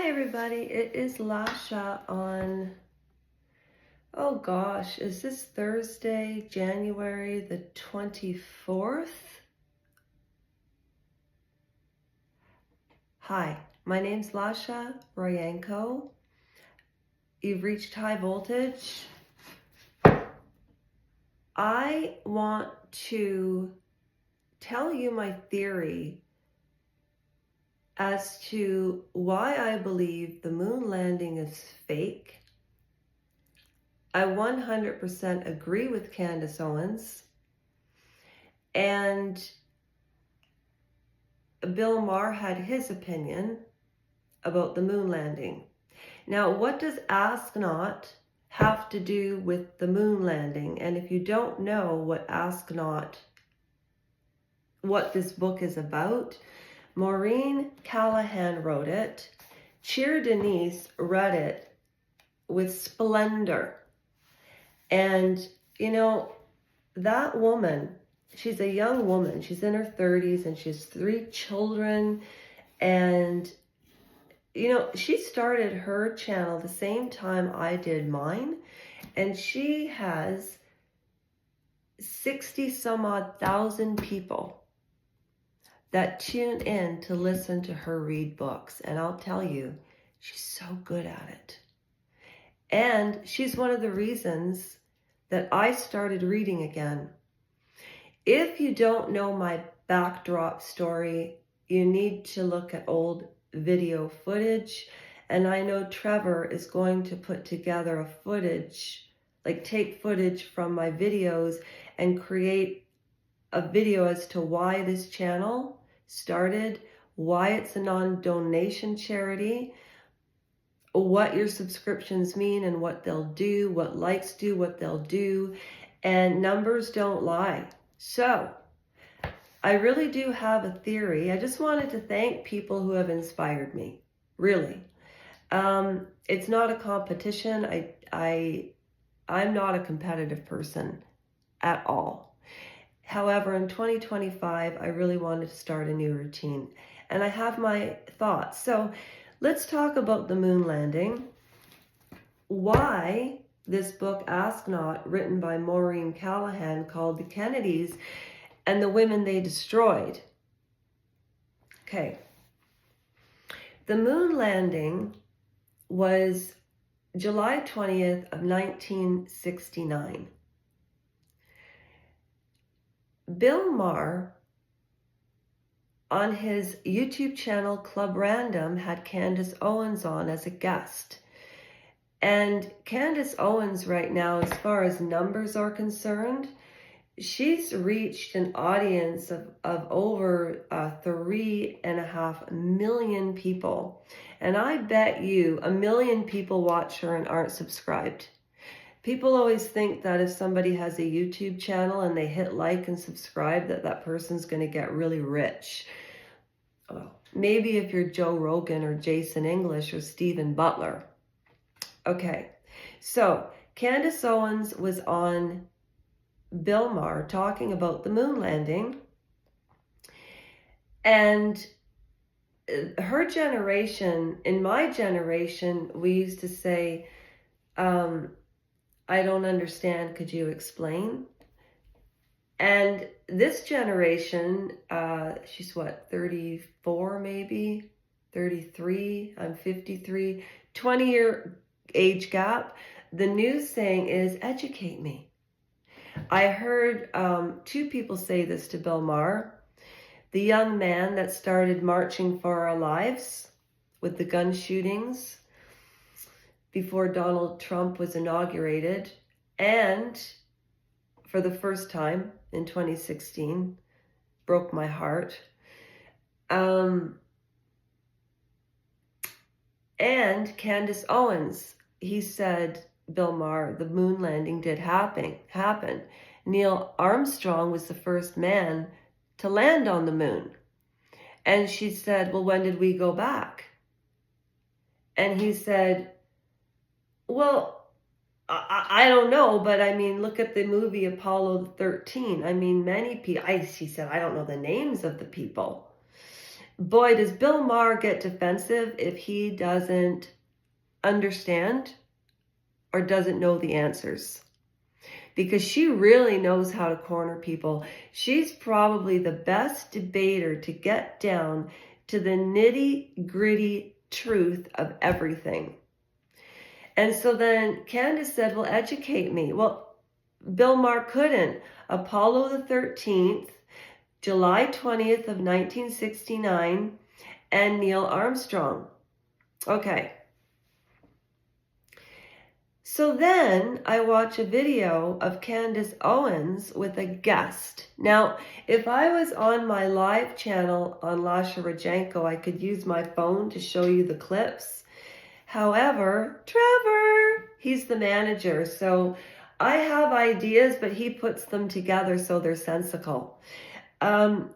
Hi everybody, it is Lasha on, oh gosh, is this Thursday, January the 24th? Hi, my name's Lasha Royenko. You've reached high voltage. I want to tell you my theory as to why I believe the moon landing is fake. I 100% agree with Candace Owens, and Bill Maher had his opinion about the moon landing. Now, what does Ask Not have to do with the moon landing? And if you don't know what Ask Not, what this book is about, Maureen Callahan wrote it. Cheer Denise read it with splendor. And, you know, that woman, she's a young woman. She's in her 30s and she has 3 children. And, you know, she started her channel the same time I did mine. And she has 60 some odd thousand people that tune in to listen to her read books. And I'll tell you, she's so good at it. And she's one of the reasons that I started reading again. If you don't know my backdrop story, you need to look at old video footage. And I know Trevor is going to put together a footage, like take footage from my videos and create a video as to why this channel started, why it's a non-donation charity, what your subscriptions mean and what they'll do, what likes do, what they'll do, and numbers don't lie. So, I really do have a theory. I just wanted to thank people who have inspired me, really. It's not a competition. I'm not a competitive person at all. However, in 2025, I really wanted to start a new routine, and I have my thoughts. So let's talk about the moon landing. Why this book, Ask Not, written by Maureen Callahan, called The Kennedys and the Women They Destroyed. Okay. The moon landing was July 20th of 1969. Bill Maher, on his YouTube channel Club Random, had Candace Owens on as a guest. And Candace Owens right now, as far as numbers are concerned, she's reached an audience of over 3.5 million people. And I bet you 1 million people watch her and aren't subscribed. People always think that if somebody has a YouTube channel and they hit like and subscribe, that person's going to get really rich. Well, maybe if you're Joe Rogan or Jason English or Stephen Butler. Okay, so Candace Owens was on Bill Maher talking about the moon landing. And her generation, in my generation, we used to say, I don't understand, could you explain? And this generation, she's what, 34 maybe? 33, I'm 53, 20-year age gap. The new saying is, educate me. I heard 2 people say this to Bill Maher. The young man that started Marching for Our Lives with the gun shootings before Donald Trump was inaugurated, and for the first time in 2016, broke my heart. And Candace Owens, he said, Bill Maher, the moon landing did happen. Neil Armstrong was the first man to land on the moon. And she said, well, when did we go back? And he said, well, I don't know, but I mean, look at the movie Apollo 13. I mean, many people, she said, I don't know the names of the people. boy, does Bill Maher get defensive if he doesn't understand or doesn't know the answers. Because she really knows how to corner people. She's probably the best debater to get down to the nitty-gritty truth of everything. And so then Candace said, well, educate me. Well, Bill Maher couldn't. Apollo the 13th, July 20th of 1969, and Neil Armstrong. Okay. So then I watch a video of Candace Owens with a guest. Now, if I was on my live channel on Lasha Rajenko, I could use my phone to show you the clips. However, Trevor, he's the manager, so I have ideas, but he puts them together so they're sensical. So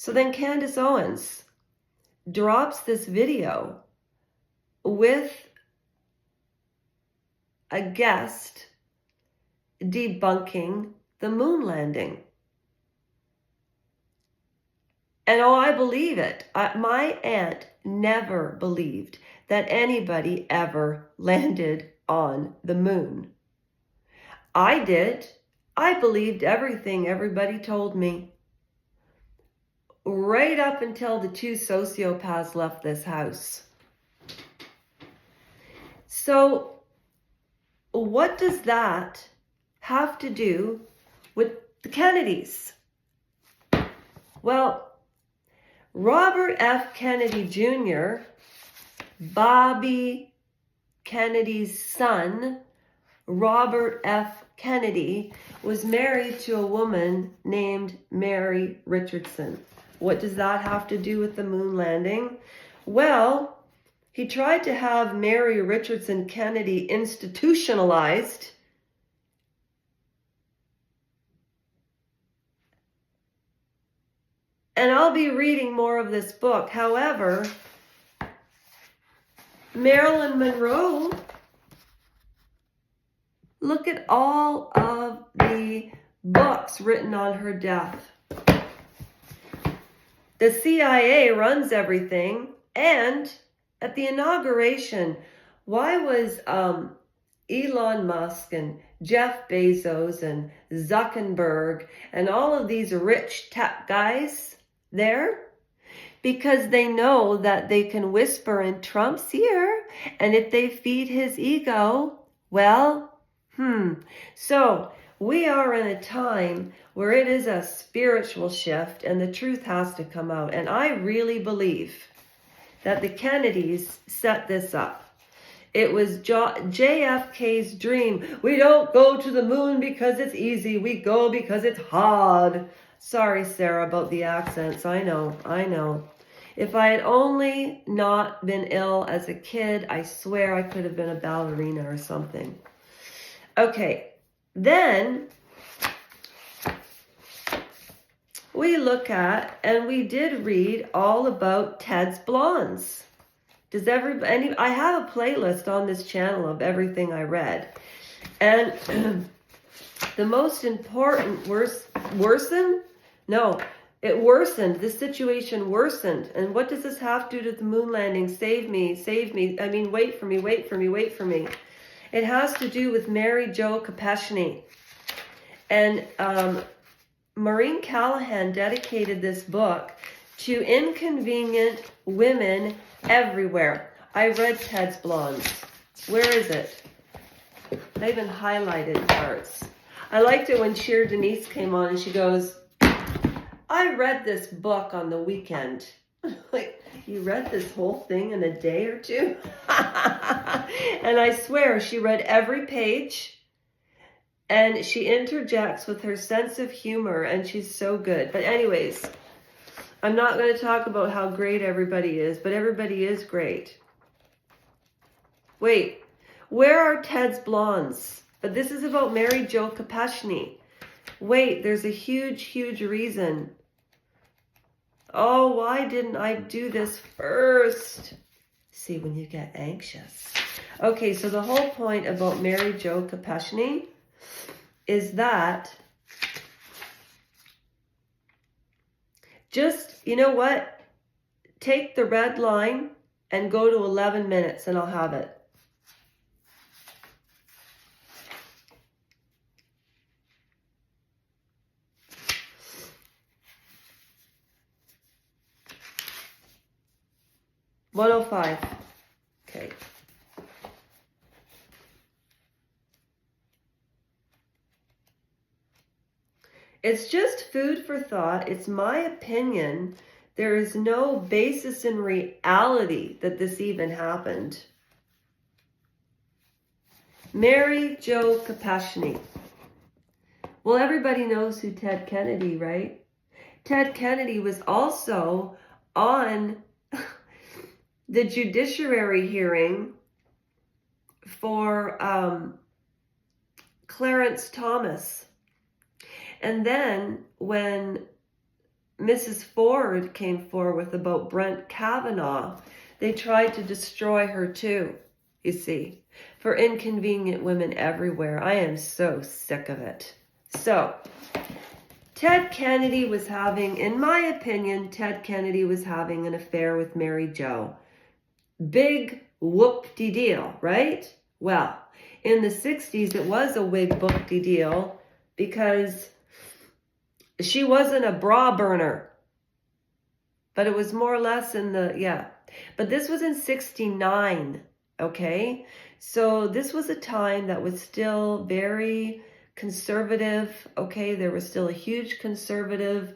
then Candace Owens drops this video with a guest debunking the moon landing. And oh, I believe it. My aunt never believed that anybody ever landed on the moon. I did. I believed everything everybody told me. Right up until the two sociopaths left this house. So, what does that have to do with the Kennedys? Well, Robert F. Kennedy Jr., Bobby Kennedy's son, Robert F. Kennedy, was married to a woman named Mary Richardson. What does that have to do with the moon landing? Well, he tried to have Mary Richardson Kennedy institutionalized. And I'll be reading more of this book. However, Marilyn Monroe, look at all of the books written on her death. The CIA runs everything. And at the inauguration, why was Elon Musk and Jeff Bezos and Zuckerberg and all of these rich tech guys there? Because they know that they can whisper in Trump's ear, and if they feed his ego, well, So we are in a time where it is a spiritual shift and the truth has to come out. And I really believe that the Kennedys set this up. It was JFK's dream. We don't go to the moon because it's easy. We go because it's hard. Sorry, Sarah, about the accents. I know. If I had only not been ill as a kid, I swear I could have been a ballerina or something. Okay, then we look at, and we did read all about Ted's Blondes. Does everybody? I have a playlist on this channel of everything I read, and the most important worsened. No, it worsened. The situation worsened. And what does this have to do with the moon landing? Save me, save me. I mean, wait for me, wait for me, wait for me. It has to do with Mary Jo Kopechne. And Maureen Callahan dedicated this book to inconvenient women everywhere. I read Ted's Blondes. Where is it? I even highlighted parts. I liked it when Cheer Denise came on and she goes, I read this book on the weekend. Like, you read this whole thing in a day or two? And I swear she read every page. And she interjects with her sense of humor, and she's so good. But anyways, I'm not going to talk about how great everybody is, but everybody is great. Wait, where are Ted's Blondes? But this is about Mary Jo Kopechne. Wait, there's a huge, huge reason. Oh, why didn't I do this first? See, when you get anxious. Okay, so the whole point about Mary Jo Kopechne is that just, you know what? take the red line and go to 11 minutes and I'll have it. $105. Okay. It's just food for thought. It's my opinion. There is no basis in reality that this even happened. Mary Jo Kopechne. Well, everybody knows who Ted Kennedy, right? Ted Kennedy was also on the judiciary hearing for Clarence Thomas. And then when Mrs. Ford came forward about Brett Kavanaugh, they tried to destroy her too, you see, for inconvenient women everywhere. I am so sick of it. So, Ted Kennedy was having, in my opinion, Ted Kennedy was having an affair with Mary Jo. Big whoop-de-deal, right? Well, in the 60s, it was a big whoop-de-deal because she wasn't a bra burner. But it was more or less in the, yeah. But this was in 69, okay? So this was a time that was still very conservative, okay? There was still a huge conservative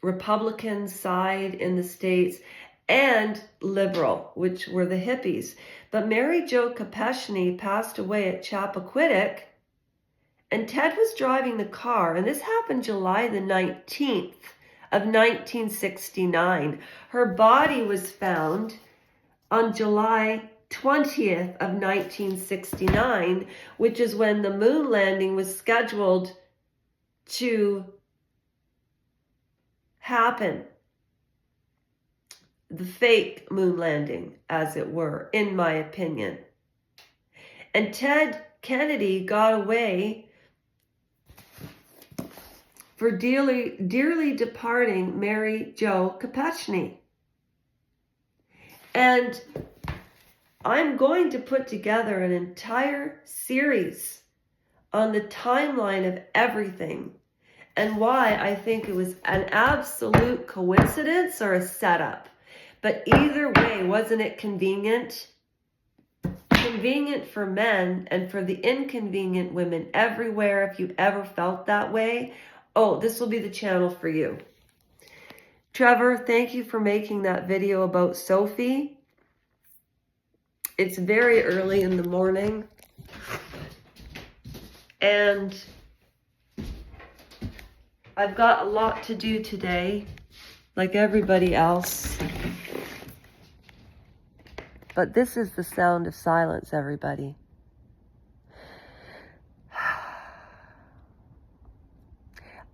Republican side in the States and liberal, which were the hippies. But Mary Jo Kopechne passed away at Chappaquiddick, and Ted was driving the car, and this happened July the 19th of 1969. Her body was found on July 20th of 1969, which is when the moon landing was scheduled to happen. The fake moon landing, as it were, in my opinion. And Ted Kennedy got away for dearly departing Mary Jo Kopechne. And I'm going to put together an entire series on the timeline of everything and why I think it was an absolute coincidence or a setup. But either way, wasn't it convenient? Convenient for men and for the inconvenient women everywhere. If you ever felt that way, oh, this will be the channel for you. Trevor, thank you for making that video about Sophie. It's very early in the morning. And I've got a lot to do today, like everybody else. But this is the sound of silence, everybody.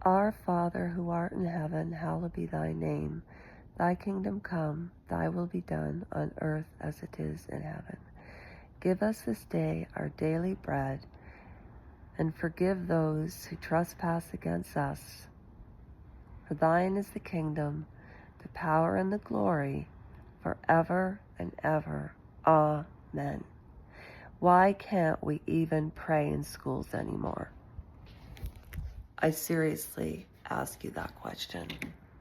Our Father, who art in heaven, hallowed be thy name. Thy kingdom come, thy will be done on earth as it is in heaven. Give us this day our daily bread, and forgive those who trespass against us. For thine is the kingdom, the power, and the glory, forever and ever. Amen. Why can't we even pray in schools anymore? I seriously ask you that question.